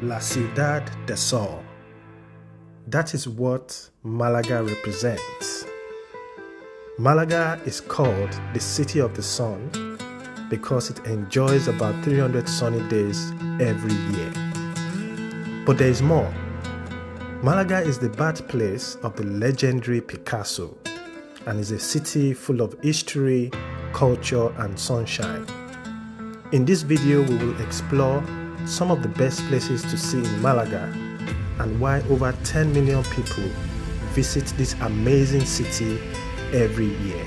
La Ciudad del Sol. That is what Malaga represents. Malaga is called the City of the Sun because it enjoys about 300 sunny days every year. But there is more. Malaga is the birthplace of the legendary Picasso and is a city full of history, culture, and sunshine. In this video, we will explore some of the best places to see in Malaga and why over 10 million people visit this amazing city every year.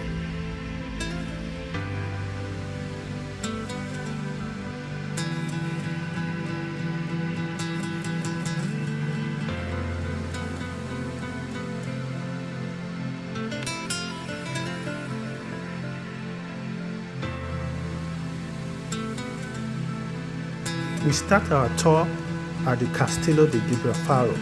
We start our tour at the Castillo de Gibraltar,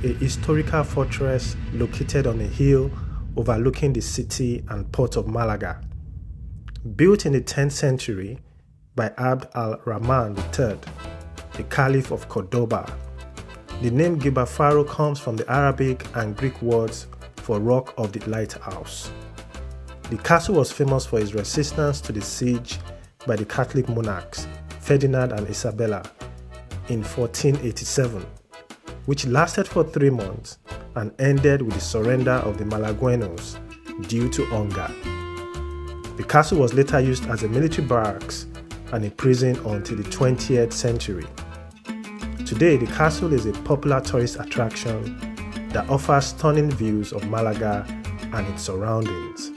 a historical fortress located on a hill overlooking the city and port of Malaga. Built in the 10th century by Abd al-Rahman III, the Caliph of Cordoba, the name Gibraltar comes from the Arabic and Greek words for Rock of the Lighthouse. The castle was famous for its resistance to the siege by the Catholic monarchs Ferdinand and Isabella in 1487, which lasted for 3 months and ended with the surrender of the Malagueños due to hunger. The castle was later used as a military barracks and a prison until the 20th century. Today, the castle is a popular tourist attraction that offers stunning views of Malaga and its surroundings.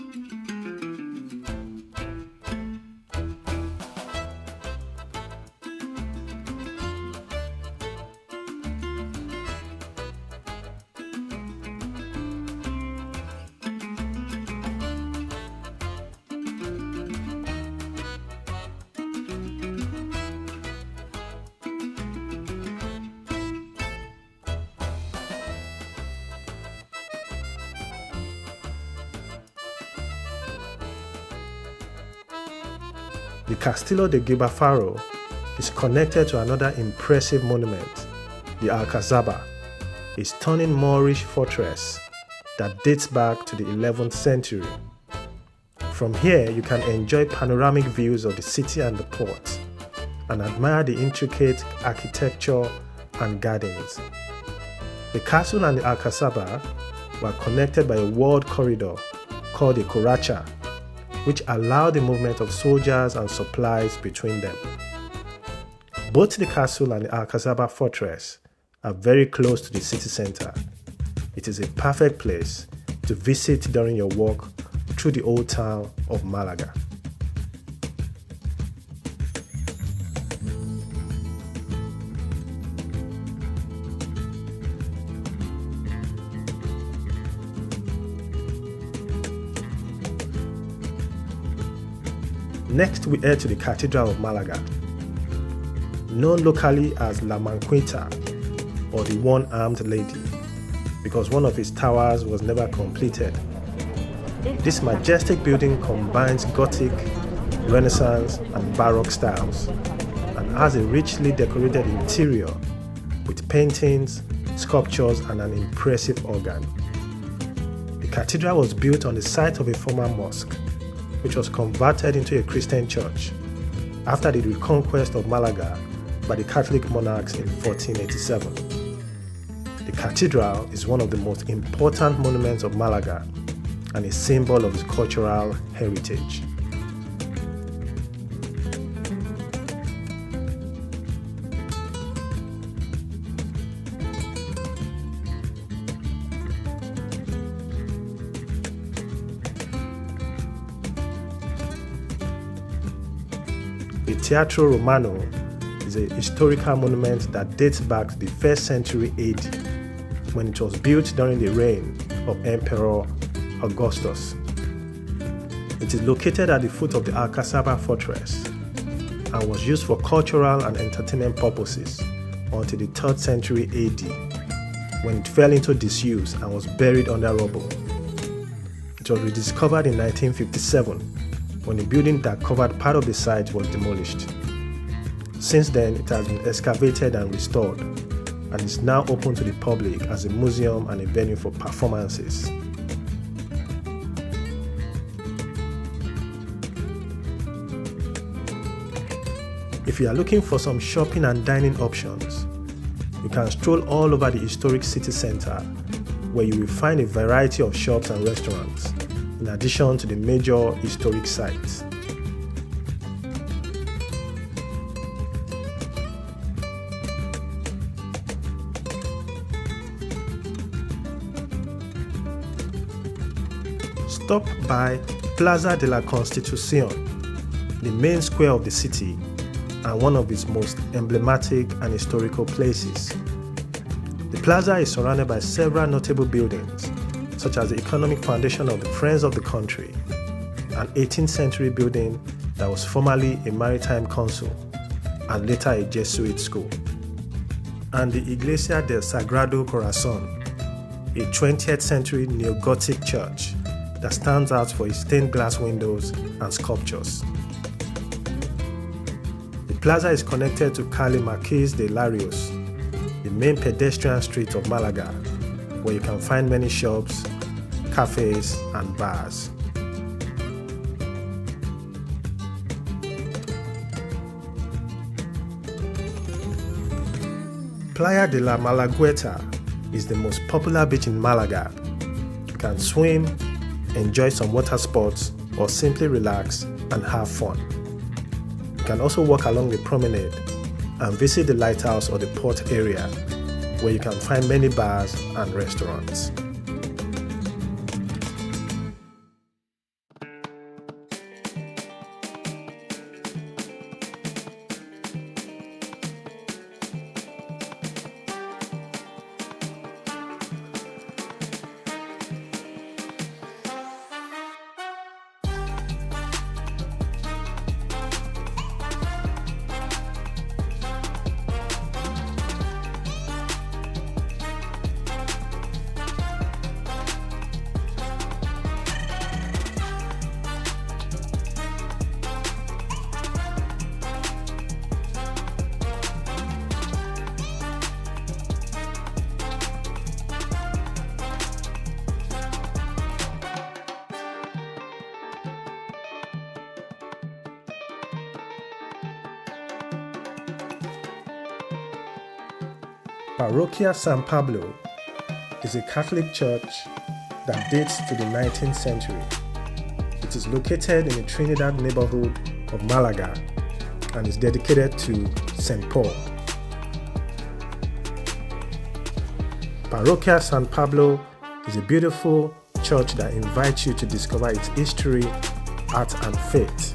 The Castillo de Gibraltar is connected to another impressive monument, the Alcazaba, a stunning Moorish fortress that dates back to the 11th century. From here, you can enjoy panoramic views of the city and the port, and admire the intricate architecture and gardens. The castle and the Alcazaba were connected by a walled corridor called a coracha, which allowed the movement of soldiers and supplies between them. Both the castle and the Alcazaba fortress are very close to the city center. It is a perfect place to visit during your walk through the old town of Malaga. Next, we head to the Cathedral of Malaga, known locally as La Manquita, or the One-Armed Lady, because one of its towers was never completed. This majestic building combines Gothic, Renaissance, and Baroque styles, and has a richly decorated interior with paintings, sculptures, and an impressive organ. The cathedral was built on the site of a former mosque, which was converted into a Christian church after the reconquest of Malaga by the Catholic monarchs in 1487. The cathedral is one of the most important monuments of Malaga and a symbol of its cultural heritage. The Teatro Romano is a historical monument that dates back to the 1st century AD, when it was built during the reign of Emperor Augustus. It is located at the foot of the Alcazaba fortress and was used for cultural and entertainment purposes until the 3rd century AD, when it fell into disuse and was buried under rubble. It was rediscovered in 1957 when a building that covered part of the site was demolished. Since then, it has been excavated and restored, and is now open to the public as a museum and a venue for performances. If you are looking for some shopping and dining options, you can stroll all over the historic city center, where you will find a variety of shops and restaurants, in addition to the major historic sites. Stop by Plaza de la Constitución, the main square of the city and one of its most emblematic and historical places. The plaza is surrounded by several notable buildings, such as the economic foundation of the Friends of the Country, an 18th century building that was formerly a maritime council and later a Jesuit school, and the Iglesia del Sagrado Corazón, a 20th century neo-Gothic church that stands out for its stained glass windows and sculptures. The plaza is connected to Calle Marqués de Larios, the main pedestrian street of Malaga, where you can find many shops, cafes, and bars. Playa de la Malagueta is the most popular beach in Malaga. You can swim, enjoy some water sports, or simply relax and have fun. You can also walk along the promenade and visit the lighthouse or the port area, where you can find many bars and restaurants. Parroquia San Pablo is a Catholic church that dates to the 19th century. It is located in the Trinidad neighborhood of Malaga and is dedicated to St. Paul. Parroquia San Pablo is a beautiful church that invites you to discover its history, art, and faith.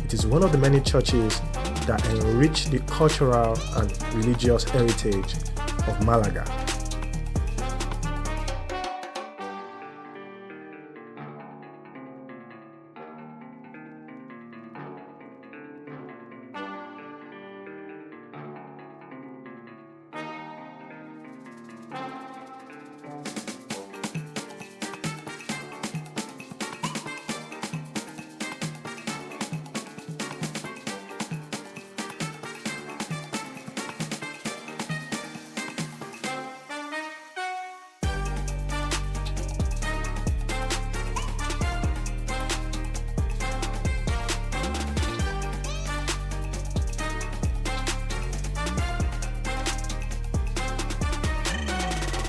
It is one of the many churches that enrich the cultural and religious heritage of Malaga.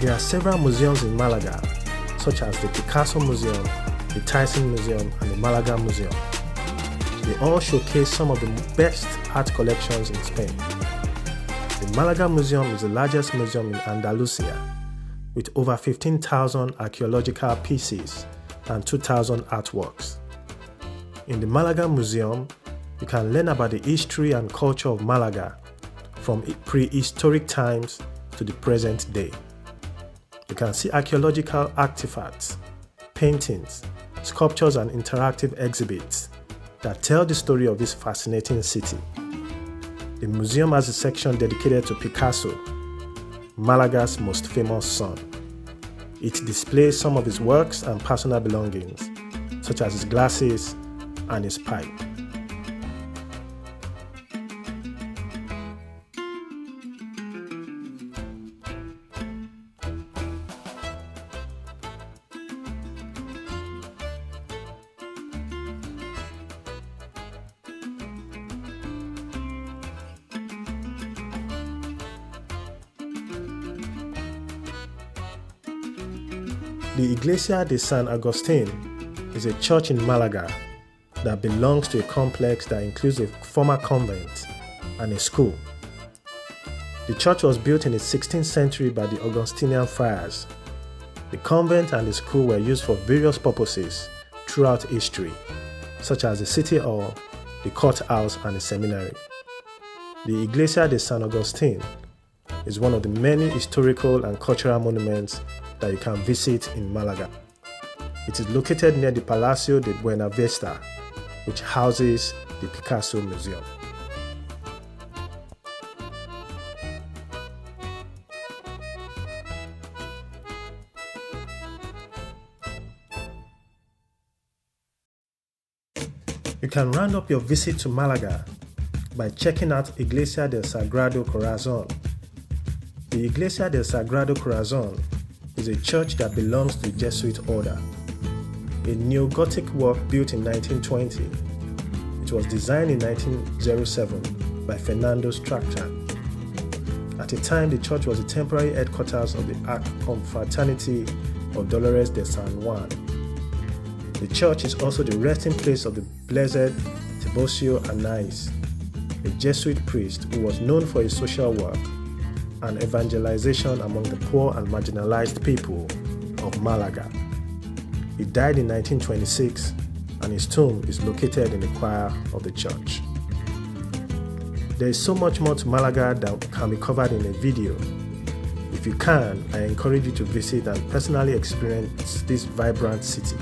There are several museums in Malaga, such as the Picasso Museum, the Tyson Museum, and the Malaga Museum. They all showcase some of the best art collections in Spain. The Malaga Museum is the largest museum in Andalusia, with over 15,000 archaeological pieces and 2,000 artworks. In the Malaga Museum, you can learn about the history and culture of Malaga from prehistoric times to the present day. You can see archaeological artifacts, paintings, sculptures, and interactive exhibits that tell the story of this fascinating city. The museum has a section dedicated to Picasso, Malaga's most famous son. It displays some of his works and personal belongings, such as his glasses and his pipe. The Iglesia de San Agustin is a church in Malaga that belongs to a complex that includes a former convent and a school. The church was built in the 16th century by the Augustinian friars. The convent and the school were used for various purposes throughout history, such as the city hall, the courthouse, and the seminary. The Iglesia de San Agustin is one of the many historical and cultural monuments that you can visit in Malaga. It is located near the Palacio de Buenavista, which houses the Picasso Museum. You can round up your visit to Malaga by checking out Iglesia del Sagrado Corazon. The Iglesia del Sagrado Corazon is a church that belongs to the Jesuit order. A neo-Gothic work built in 1920. It was designed in 1907 by Fernando Strachan. At the time, the church was the temporary headquarters of the Confraternity of Dolores de San Juan. The church is also the resting place of the Blessed Tiburcio Anais, a Jesuit priest who was known for his social work and evangelization among the poor and marginalized people of Malaga. He died in 1926, and his tomb is located in the choir of the church. There is so much more to Malaga that can be covered in a video. If you can, I encourage you to visit and personally experience this vibrant city.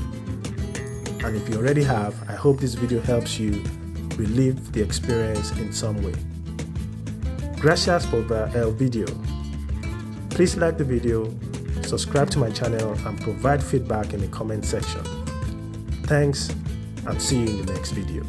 And if you already have, I hope this video helps you relive the experience in some way. Gracias por ver el video. Please like the video, subscribe to my channel, and provide feedback in the comment section. Thanks, and see you in the next video.